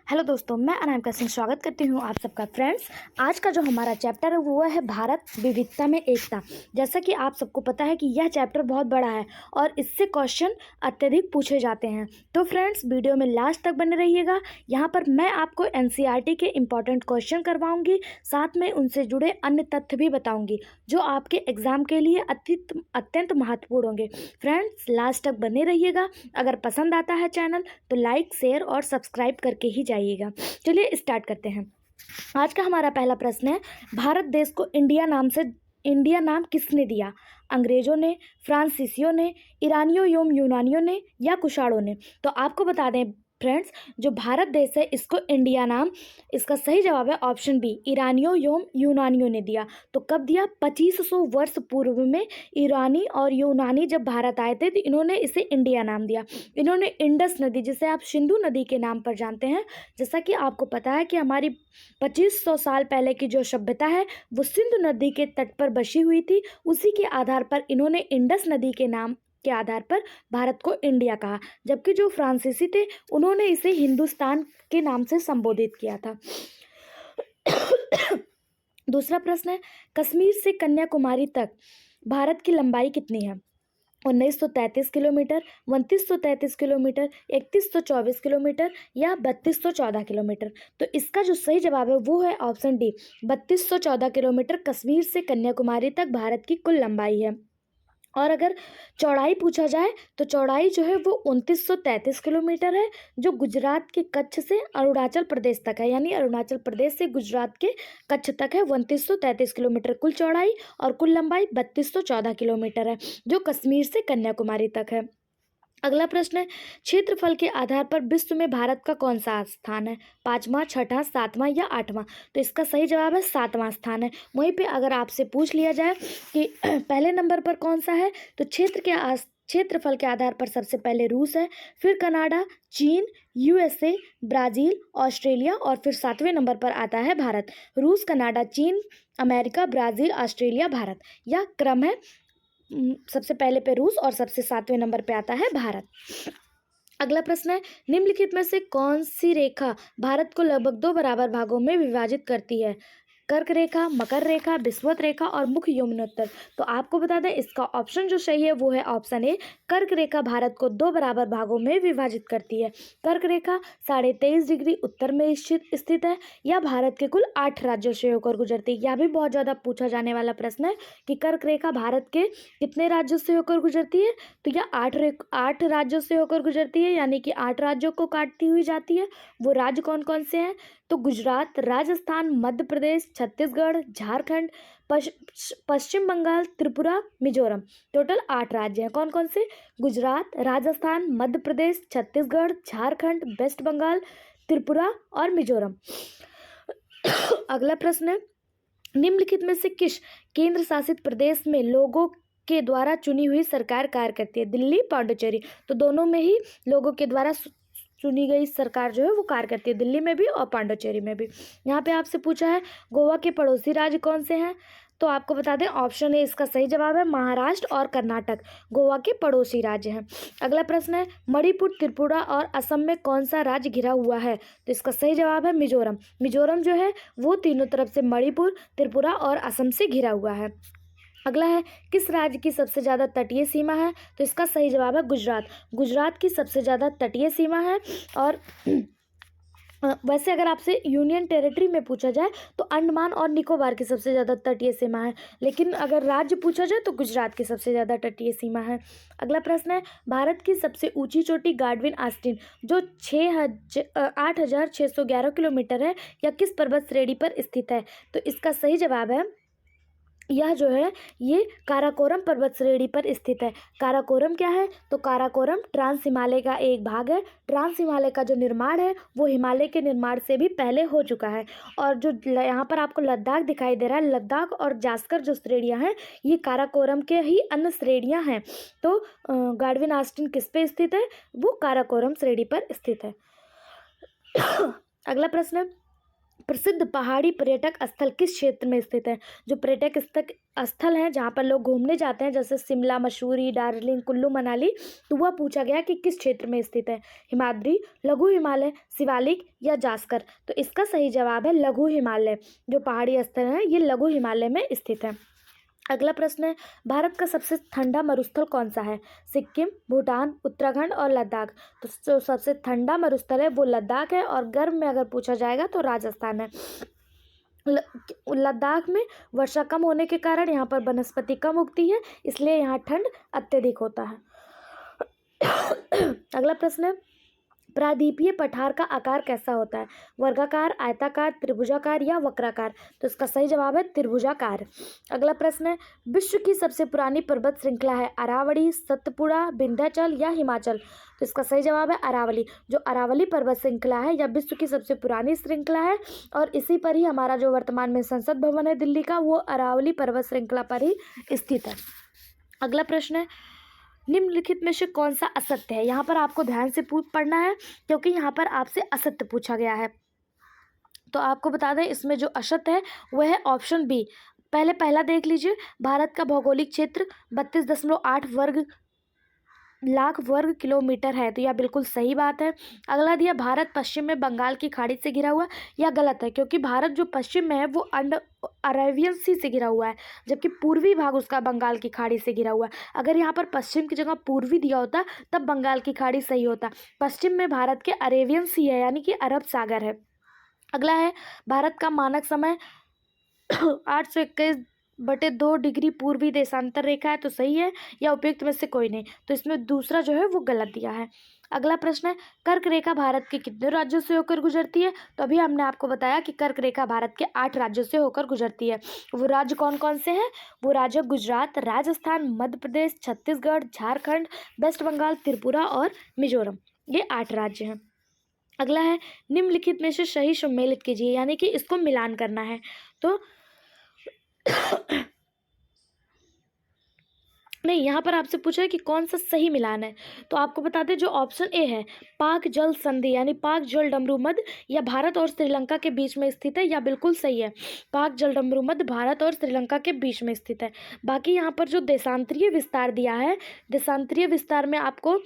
Hello दोस्तों, मैं अनामिका सिंह स्वागत करती हूँ आप सबका। फ्रेंड्स, आज का जो हमारा चैप्टर है वो है भारत विविधता में एकता। जैसा कि आप सबको पता है कि यह चैप्टर बहुत बड़ा है और इससे क्वेश्चन अत्यधिक पूछे जाते हैं। तो फ्रेंड्स, वीडियो में लास्ट तक बने रहिएगा। यहाँ पर मैं आपको एनसीईआरटी के इम्पॉर्टेंट क्वेश्चन करवाऊँगी, साथ में उनसे जुड़े अन्य तथ्य भी बताऊँगी जो आपके एग्ज़ाम के लिए अत्यंत महत्वपूर्ण होंगे। फ्रेंड्स, लास्ट तक बने रहिएगा। अगर पसंद आता है चैनल तो लाइक, शेयर और सब्सक्राइब करके ही जाइएगा। चलिए स्टार्ट करते हैं। आज का हमारा पहला प्रश्न है, भारत देश को इंडिया नाम किसने दिया? अंग्रेजों ने, फ्रांसीसियों ने, ईरानियों एवं यूनानियों ने या कुषाणों ने? तो आपको बता दें फ्रेंड्स, जो भारत देश है इसको इंडिया नाम, इसका सही जवाब है ऑप्शन बी, ईरानियों एवं यूनानियों ने दिया। तो कब दिया? 2500 वर्ष पूर्व में ईरानी और यूनानी जब भारत आए थे तो इन्होंने इसे इंडिया नाम दिया। इन्होंने इंडस नदी, जिसे आप सिंधु नदी के नाम पर जानते हैं, जैसा कि आपको पता है कि हमारी 2500 साल पहले की जो सभ्यता है वो सिंधु नदी के तट पर बसी हुई थी। उसी के आधार पर इन्होंने इंडस नदी के नाम के आधार पर भारत को इंडिया कहा, जबकि जो फ्रांसीसी थे उन्होंने इसे हिंदुस्तान के नाम से संबोधित किया था। दूसरा प्रश्न है, कश्मीर से कन्याकुमारी तक भारत की लंबाई कितनी है? 1933 किलोमीटर, 2933 किलोमीटर, 3124 किलोमीटर या 3214 किलोमीटर? तो इसका जो सही जवाब है वो है ऑप्शन डी, 3214 किलोमीटर कश्मीर से कन्याकुमारी तक भारत की कुल लंबाई है। और अगर चौड़ाई पूछा जाए तो चौड़ाई जो है वो 2933 किलोमीटर है, जो गुजरात के कच्छ से अरुणाचल प्रदेश तक है। यानी अरुणाचल प्रदेश से गुजरात के कच्छ तक है 2933 किलोमीटर कुल चौड़ाई, और कुल लंबाई 3214 किलोमीटर है जो कश्मीर से कन्याकुमारी तक है। अगला प्रश्न है, क्षेत्रफल के आधार पर विश्व में भारत का कौन सा स्थान है? 5वां, 6वां, 7वां या 8वां? तो इसका सही जवाब है 7वां स्थान है। वहीं पे अगर आपसे पूछ लिया जाए कि पहले नंबर पर कौन सा है, तो क्षेत्रफल के आधार पर सबसे पहले रूस है, फिर कनाडा, चीन, यूएसए, ब्राज़ील, ऑस्ट्रेलिया और फिर 7वें नंबर पर आता है भारत। रूस, कनाडा, चीन, अमेरिका, ब्राज़ील, ऑस्ट्रेलिया, भारत, यह क्रम है। सबसे पहले पे रूस और सबसे 7वें नंबर पे आता है भारत। अगला प्रश्न है, निम्नलिखित में से कौन सी रेखा भारत को लगभग 2 बराबर भागों में विभाजित करती है? कर्क रेखा, मकर रेखा, विषुवत रेखा और मुख्य यमुनोत्तर? तो आपको बता दें इसका ऑप्शन जो सही है वो है ऑप्शन ए, कर्क रेखा भारत को 2 बराबर भागों में विभाजित करती है। कर्क रेखा 23.5 डिग्री उत्तर में स्थित है या भारत के कुल 8 राज्यों से होकर गुजरती है। यह भी बहुत ज़्यादा पूछा जाने वाला प्रश्न है कि कर्क रेखा भारत के कितने राज्यों से होकर गुजरती है? तो यह 8 राज्यों से होकर गुजरती है, यानी कि 8 राज्यों को काटती हुई जाती है। वो राज्य कौन कौन से हैं? तो गुजरात, राजस्थान, मध्य प्रदेश, छत्तीसगढ़, झारखंड, पश्चिम बंगाल, त्रिपुरा, मिजोरम। टोटल 8 राज्य हैं। कौन कौन से? गुजरात, राजस्थान, मध्य प्रदेश, छत्तीसगढ़, झारखंड, वेस्ट बंगाल, त्रिपुरा और मिजोरम। अगला प्रश्न है, निम्नलिखित में से किस केंद्र शासित प्रदेश में लोगों के द्वारा चुनी हुई सरकार कार्य करती है? दिल्ली, पांडिचेरी? तो दोनों में ही लोगों के द्वारा चुनी गई सरकार जो है वो कार्य करती है, दिल्ली में भी और पांडिचेरी में भी। यहाँ पे आपसे पूछा है गोवा के पड़ोसी राज्य कौन से हैं? तो आपको बता दें ऑप्शन ए इसका सही जवाब है, महाराष्ट्र और कर्नाटक गोवा के पड़ोसी राज्य हैं। अगला प्रश्न है, मणिपुर, त्रिपुरा और असम में कौन सा राज्य घिरा हुआ है? तो इसका सही जवाब है मिजोरम। मिजोरम जो है वो तीनों तरफ से मणिपुर, त्रिपुरा और असम से घिरा हुआ है। अगला है, किस राज्य की सबसे ज़्यादा तटीय सीमा है? तो इसका सही जवाब है गुजरात। गुजरात की सबसे ज़्यादा तटीय सीमा है। और वैसे अगर आपसे यूनियन टेरिटरी में पूछा जाए तो अंडमान और निकोबार की सबसे ज़्यादा तटीय सीमा है, लेकिन अगर राज्य पूछा जाए तो गुजरात की सबसे ज़्यादा तटीय सीमा है। अगला प्रश्न है, भारत की सबसे ऊंची चोटी गाडविन आस्टीन जो 8611 किलोमीटर है, या किस पर्वत श्रेणी पर स्थित है? तो इसका सही जवाब है, यह जो है ये काराकोरम पर्वत श्रेणी पर स्थित है। काराकोरम क्या है? तो काराकोरम ट्रांस हिमालय का एक भाग है। ट्रांस हिमालय का जो निर्माण है वो हिमालय के निर्माण से भी पहले हो चुका है। और जो यहाँ पर आपको लद्दाख दिखाई दे रहा है, लद्दाख और जास्कर जो श्रेणियाँ हैं ये काराकोरम के ही अन्य श्रेणियाँ हैं। तो गाडविन आस्टीन किस पे स्थित है? वो काराकोरम श्रेणी पर स्थित है। अगला प्रश्न है, प्रसिद्ध पहाड़ी पर्यटक स्थल किस क्षेत्र में स्थित है? जो पर्यटक स्थल हैं जहाँ पर लोग घूमने जाते हैं, जैसे शिमला, मसूरी, दार्जिलिंग, कुल्लू मनाली, तो वह पूछा गया कि किस क्षेत्र में स्थित है। हिमाद्री, लघु हिमालय, शिवालिक या जास्कर? तो इसका सही जवाब है लघु हिमालय। जो पहाड़ी स्थल हैं ये लघु हिमालय में स्थित है। अगला प्रश्न है, भारत का सबसे ठंडा मरुस्थल कौन सा है? सिक्किम, भूटान, उत्तराखंड और लद्दाख? तो जो सबसे ठंडा मरुस्थल है वो लद्दाख है, और गर्म में अगर पूछा जाएगा तो राजस्थान है। लद्दाख में वर्षा कम होने के कारण यहाँ पर वनस्पति कम उगती है, इसलिए यहाँ ठंड अत्यधिक होता है। अगला प्रश्न है, प्रायद्वीपीय पठार का आकार कैसा होता है? वर्गाकार, आयताकार, त्रिभुजाकार या वक्राकार? तो इसका सही जवाब है त्रिभुजाकार। अगला प्रश्न है, विश्व की सबसे पुरानी पर्वत श्रृंखला है अरावली, सतपुड़ा, विंध्याचल या हिमाचल? तो इसका सही जवाब है अरावली। जो अरावली पर्वत श्रृंखला है यह विश्व की सबसे पुरानी श्रृंखला है, और इसी पर ही हमारा जो वर्तमान में संसद भवन है दिल्ली का, वो अरावली पर्वत श्रृंखला पर ही स्थित है। अगला प्रश्न है, निम्नलिखित में से कौन सा असत्य है? यहाँ पर आपको ध्यान से पढ़ना है, क्योंकि यहाँ पर आपसे असत्य पूछा गया है। तो आपको बता दें, इसमें जो असत्य है वह है ऑप्शन बी। पहला देख लीजिए, भारत का भौगोलिक क्षेत्र 32.8 लाख वर्ग किलोमीटर है, तो यह बिल्कुल सही बात है। अगला दिया, भारत पश्चिम में बंगाल की खाड़ी से घिरा हुआ, यह गलत है, क्योंकि भारत जो पश्चिम में है वो अरेबियन सी से घिरा हुआ है, जबकि पूर्वी भाग उसका बंगाल की खाड़ी से घिरा हुआ है। अगर यहाँ पर पश्चिम की जगह पूर्वी दिया होता तब बंगाल की खाड़ी सही होता। पश्चिम में भारत के अरेबियन सी है, यानी कि अरब सागर है। अगला है, भारत का मानक समय 821/2 डिग्री पूर्वी देशांतर रेखा है, तो सही है, या उपयुक्त में से कोई नहीं? तो इसमें दूसरा जो है वो गलत दिया है। अगला प्रश्न है, कर्क रेखा भारत के कितने राज्यों से होकर गुजरती है? तो अभी हमने आपको बताया कि कर्क रेखा भारत के 8 राज्यों से होकर गुजरती है। वो राज्य कौन कौन से हैं? वो राज्य गुजरात, राजस्थान, मध्य प्रदेश, छत्तीसगढ़, झारखंड, वेस्ट बंगाल, त्रिपुरा और मिजोरम, ये 8 राज्य हैं। अगला है, निम्नलिखित में से सही सम्मिलित कीजिए, यानी कि इसको मिलान करना है। तो नहीं, यहाँ पर आपसे पूछा है कि कौन सा सही मिलान है, तो आपको बता दें जो ऑप्शन ए है, पाक जल संधि यानी पाक जल डमरू मध्य, या भारत और श्रीलंका के बीच में स्थित है, या बिल्कुल सही है। पाक जल डमरू मध्य भारत और श्रीलंका के बीच में स्थित है। बाकी यहाँ पर जो देशांतरीय विस्तार दिया है, देशांतरीय विस्तार में आपको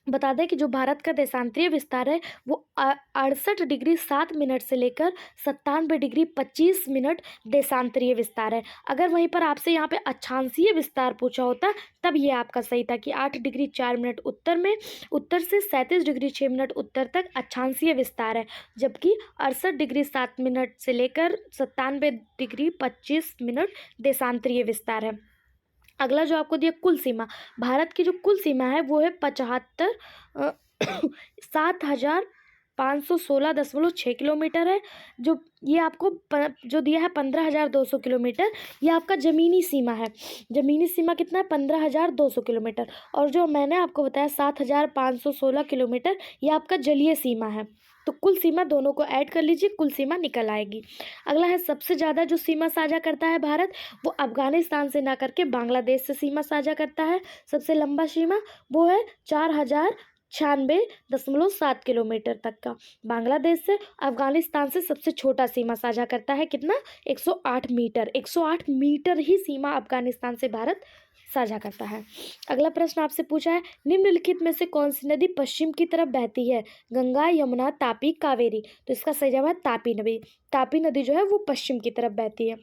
बता दें कि जो भारत का देशांतरीय विस्तार है वो 68 डिग्री 7 मिनट से लेकर 97 डिग्री 25 मिनट देशांतरीय विस्तार है। अगर वहीं पर आपसे यहाँ पे अक्षांशीय विस्तार पूछा होता तब ये आपका सही था कि 8 डिग्री 4 मिनट उत्तर में, उत्तर से 37 डिग्री 6 मिनट उत्तर तक अक्षांशीय विस्तार है, जबकि 68 डिग्री 7 मिनट से लेकर 97 डिग्री 25 मिनट देशांतरीय विस्तार है। अगला जो आपको दिया, कुल सीमा, भारत की जो कुल सीमा है वो है 7,516.6 किलोमीटर है। जो ये आपको जो दिया है 15,200 किलोमीटर, ये आपका ज़मीनी सीमा है। ज़मीनी सीमा कितना है? 15,200 किलोमीटर। और जो मैंने आपको बताया 7,516 किलोमीटर, ये आपका जलीय सीमा है। तो कुल सीमा दोनों को ऐड कर लीजिए, कुल सीमा निकल आएगी। अगला है, सबसे ज़्यादा जो सीमा साझा करता है भारत, वो अफगानिस्तान से ना करके बांग्लादेश से सीमा साझा करता है। सबसे लंबा सीमा वो है 4,096.7 किलोमीटर तक का बांग्लादेश से। अफगानिस्तान से सबसे छोटा सीमा साझा करता है, कितना? 108 मीटर। 108 मीटर ही सीमा अफगानिस्तान से भारत साझा करता है। अगला प्रश्न आपसे पूछा है, निम्नलिखित में से कौन सी नदी पश्चिम की तरफ बहती है? गंगा, यमुना, तापी, कावेरी? तो इसका सही जवाब है तापी नदी। तापी नदी जो है वो पश्चिम की तरफ बहती है।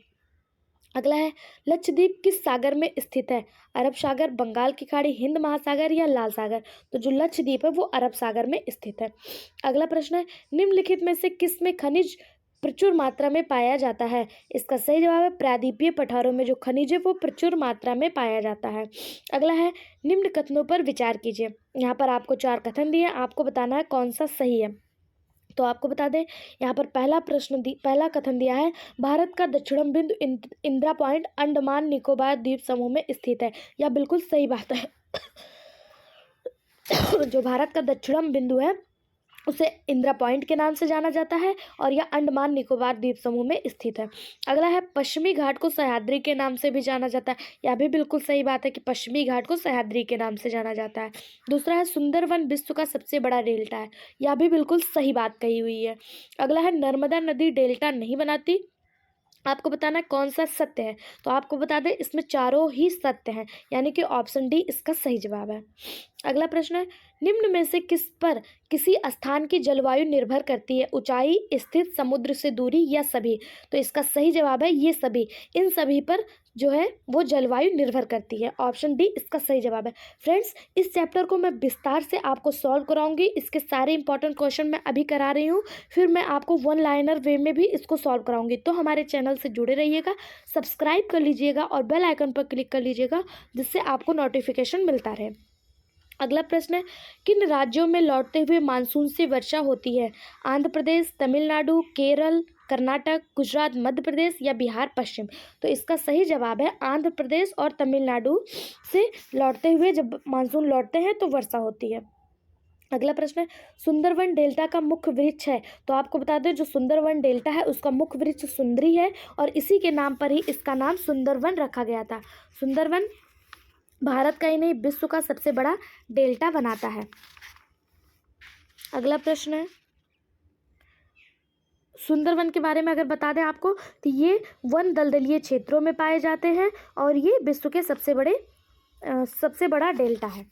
अगला है, लक्षद्वीप किस सागर में स्थित है? अरब सागर, बंगाल की खाड़ी, हिंद महासागर या लाल सागर? तो जो लक्षद्वीप है वो अरब सागर में स्थित है। अगला प्रश्न है, निम्नलिखित में से किस में खनिज प्रचुर मात्रा में पाया जाता है? इसका सही जवाब है प्रायद्वीपीय पठारों में जो खनिज है वो प्रचुर मात्रा में पाया जाता है। अगला है, निम्न कथनों पर विचार कीजिए। यहाँ पर आपको 4 कथन दिए, आपको बताना है कौन सा सही है। तो आपको बता दें, यहाँ पर पहला कथन दिया है, भारत का दक्षिणम बिंदु इंदिरा पॉइंट अंडमान निकोबार द्वीप समूह में स्थित है। यह बिल्कुल सही बात है। जो भारत का दक्षिणम बिंदु है उसे इंदिरा पॉइंट के नाम से जाना जाता है और यह अंडमान निकोबार द्वीप समूह में स्थित है। अगला है पश्चिमी घाट को सह्याद्री के नाम से भी जाना जाता है। यह भी बिल्कुल सही बात है कि पश्चिमी घाट को सह्याद्री के नाम से जाना जाता है। दूसरा है सुंदरवन विश्व का सबसे बड़ा डेल्टा है। यह भी बिल्कुल सही बात कही हुई है। अगला है नर्मदा नदी डेल्टा नहीं बनाती। आपको बताना है कौन सा सत्य है, तो आपको बता दें इसमें चारों ही सत्य हैं, यानी कि ऑप्शन डी इसका सही जवाब है। अगला प्रश्न है निम्न में से किस पर किसी स्थान की जलवायु निर्भर करती है, ऊंचाई, स्थित, समुद्र से दूरी या सभी। तो इसका सही जवाब है ये सभी। इन सभी पर जो है वो जलवायु निर्भर करती है। ऑप्शन डी इसका सही जवाब है। फ्रेंड्स, इस चैप्टर को मैं विस्तार से आपको सॉल्व कराऊंगी। इसके सारे इंपॉर्टेंट क्वेश्चन मैं अभी करा रही हूँ, फिर मैं आपको वन लाइनर वे में भी इसको सॉल्व कराऊंगी। तो हमारे चैनल से जुड़े रहिएगा, सब्सक्राइब कर लीजिएगा और बेल आइकन पर क्लिक कर लीजिएगा, जिससे आपको नोटिफिकेशन मिलता रहे। अगला प्रश्न है किन राज्यों में लौटते हुए मानसून से वर्षा होती है। आंध्र प्रदेश, तमिलनाडु, केरल, कर्नाटक, गुजरात, मध्य प्रदेश या बिहार पश्चिम। तो इसका सही जवाब है आंध्र प्रदेश और तमिलनाडु से लौटते हुए जब मानसून लौटते हैं तो वर्षा होती है। अगला प्रश्न है सुंदरवन डेल्टा का मुख्य वृक्ष है। तो आपको बता दें जो सुंदरवन डेल्टा है उसका मुख्य वृक्ष सुंदरी है और इसी के नाम पर ही इसका नाम सुंदरवन रखा गया था। सुंदरवन भारत का ही नहीं विश्व का सबसे बड़ा डेल्टा बनाता है। अगला प्रश्न है सुंदरवन के बारे में अगर बता दें आपको तो ये वन दलदलीय क्षेत्रों में पाए जाते हैं और ये विश्व के सबसे बड़ा डेल्टा है।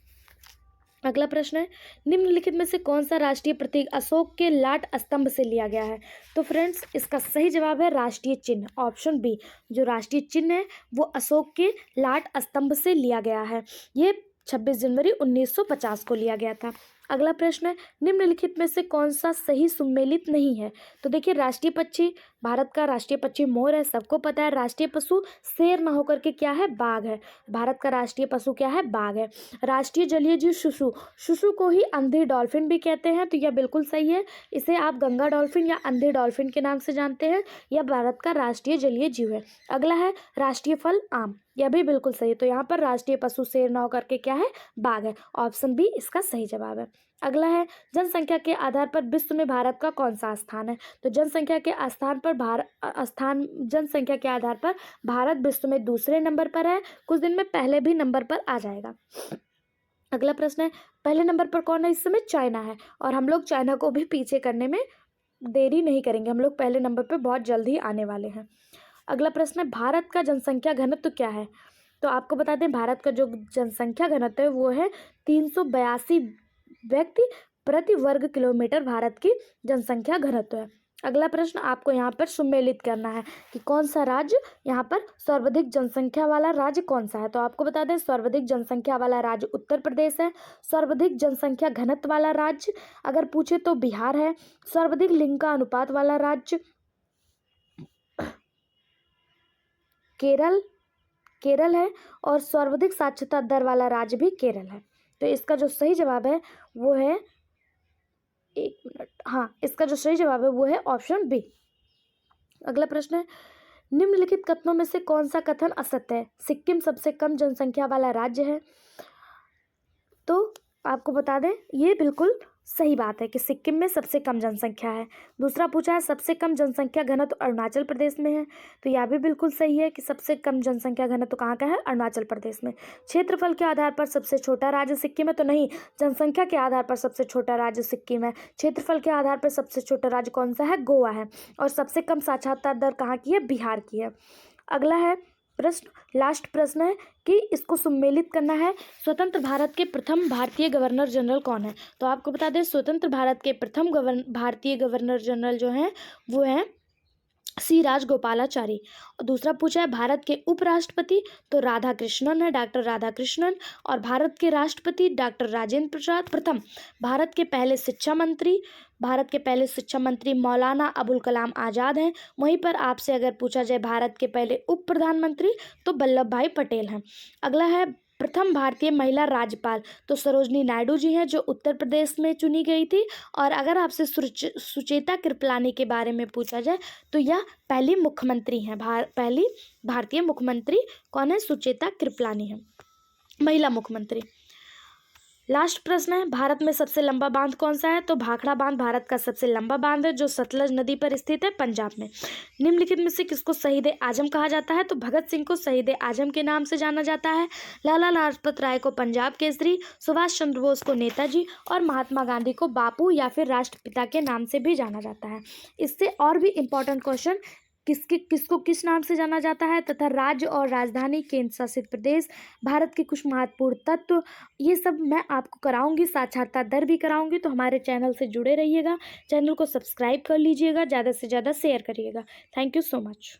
अगला प्रश्न है निम्नलिखित में से कौन सा राष्ट्रीय प्रतीक अशोक के लाट स्तंभ से लिया गया है। तो फ्रेंड्स इसका सही जवाब है राष्ट्रीय चिन्ह, ऑप्शन बी। जो राष्ट्रीय चिन्ह है वो अशोक के लाट स्तंभ से लिया गया है। ये 26 जनवरी 1950 को लिया गया था। अगला प्रश्न है निम्नलिखित में से कौन सा सही सुमेलित नहीं है। तो देखिए राष्ट्रीय पक्षी, भारत का राष्ट्रीय पक्षी मोर है, सबको पता है। राष्ट्रीय पशु शेर ना होकर के क्या है, बाघ है। भारत का राष्ट्रीय पशु क्या है, बाघ है। राष्ट्रीय जलीय जीव शुशु, शुशु को ही अंधी डॉल्फिन भी कहते हैं, तो यह बिल्कुल सही है। इसे आप गंगा डॉल्फिन या अंधी डॉल्फिन के नाम से जानते हैं। यह भारत का राष्ट्रीय जलीय जीव है। अगला है राष्ट्रीय फल आम, यह भी बिल्कुल सही। तो यहाँ पर राष्ट्रीय पशु शेर ना होकर के क्या है, बाघ है। ऑप्शन बी इसका सही जवाब है। अगला है जनसंख्या के आधार पर विश्व में भारत का कौन सा स्थान है। तो जनसंख्या के जनसंख्या के आधार पर भारत विश्व में दूसरे नंबर पर है। कुछ दिन में पहले भी नंबर पर आ जाएगा। अगला प्रश्न है पहले नंबर पर कौन है, इस समय चाइना है और हम लोग चाइना को भी पीछे करने में देरी नहीं करेंगे, हम लोग पहले नंबर पर बहुत जल्द ही आने वाले हैं। अगला प्रश्न है भारत का जनसंख्या घनत्व क्या है। तो आपको बता दें भारत का जो जनसंख्या घनत्व है वो है 382 व्यक्ति प्रति वर्ग किलोमीटर भारत की जनसंख्या घनत्व है। अगला प्रश्न आपको यहाँ पर सुमेलित करना है कि कौन सा राज्य यहाँ पर सर्वाधिक जनसंख्या वाला राज्य कौन सा है। तो आपको बता दें सर्वाधिक जनसंख्या वाला राज्य उत्तर प्रदेश है। सर्वाधिक जनसंख्या घनत्व वाला राज्य अगर पूछे तो बिहार है। सर्वाधिक लिंग का अनुपात वाला राज्य केरल है और सर्वाधिक साक्षरता दर वाला राज्य भी केरल है। तो इसका जो सही जवाब है वो है इसका जो सही जवाब है वो है ऑप्शन बी। अगला प्रश्न है निम्नलिखित कथनों में से कौन सा कथन असत्य है। सिक्किम सबसे कम जनसंख्या वाला राज्य है। तो आपको बता दें ये बिल्कुल सही बात है कि सिक्किम में सबसे कम जनसंख्या है। दूसरा पूछा है सबसे कम जनसंख्या घनत्व अरुणाचल प्रदेश में है। तो यह भी बिल्कुल सही है कि सबसे कम जनसंख्या घनत्व कहाँ का है, अरुणाचल प्रदेश में। क्षेत्रफल के आधार पर सबसे छोटा राज्य सिक्किम है। तो नहीं, जनसंख्या के आधार पर सबसे छोटा राज्य सिक्किम है। क्षेत्रफल के आधार पर सबसे छोटा राज्य कौन सा है, गोवा है। और सबसे कम साक्षरता दर कहाँ की है, बिहार की है। अगला है प्रश्न, लास्ट प्रश्न है कि इसको सम्मिलित करना है। स्वतंत्र भारत के प्रथम भारतीय गवर्नर जनरल कौन है। तो आपको बता दें स्वतंत्र भारत के प्रथम भारतीय गवर्नर जनरल जो हैं वो हैं सी राजगोपालाचारी। दूसरा पूछा है भारत के उपराष्ट्रपति, तो राधा कृष्णन है, डॉक्टर राधा कृष्णन। और भारत के राष्ट्रपति डॉक्टर राजेंद्र प्रसाद। प्रथम भारत के पहले शिक्षा मंत्री मौलाना अबुल कलाम आज़ाद हैं। वहीं पर आपसे अगर पूछा जाए भारत के पहले उप प्रधानमंत्री तो वल्लभ भाई पटेल हैं। अगला है प्रथम भारतीय महिला राज्यपाल, तो सरोजनी नायडू जी हैं जो उत्तर प्रदेश में चुनी गई थी। और अगर आपसे सुचेता कृपलानी के बारे में पूछा जाए तो यह पहली मुख्यमंत्री हैं। पहली भारतीय मुख्यमंत्री कौन है, सुचेता कृपलानी है, महिला मुख्यमंत्री। लास्ट प्रश्न है, भारत में सबसे लंबा बांध कौन सा है? तो भाखड़ा बांध भारत का सबसे लंबा बांध है, जो सतलज नदी पर स्थित है, पंजाब में। निम्नलिखित में से किसको शहीद ए आजम कहा जाता है? तो भगत सिंह को शहीद ए आजम के नाम से जाना जाता है। लाला लाजपत राय को पंजाब केसरी, सुभाष चंद्र बोस को नेताजी और महात्मा गांधी को बापू या फिर राष्ट्रपिता के नाम से भी जाना जाता है। इससे और भी इम्पोर्टेंट क्वेश्चन, किसको किस नाम से जाना जाता है तथा राज्य और राजधानी, केंद्र शासित प्रदेश, भारत के कुछ महत्वपूर्ण तत्व, ये सब मैं आपको कराऊंगी, साक्षरता दर भी कराऊंगी। तो हमारे चैनल से जुड़े रहिएगा, चैनल को सब्सक्राइब कर लीजिएगा, ज़्यादा से ज़्यादा शेयर करिएगा। Thank you so much.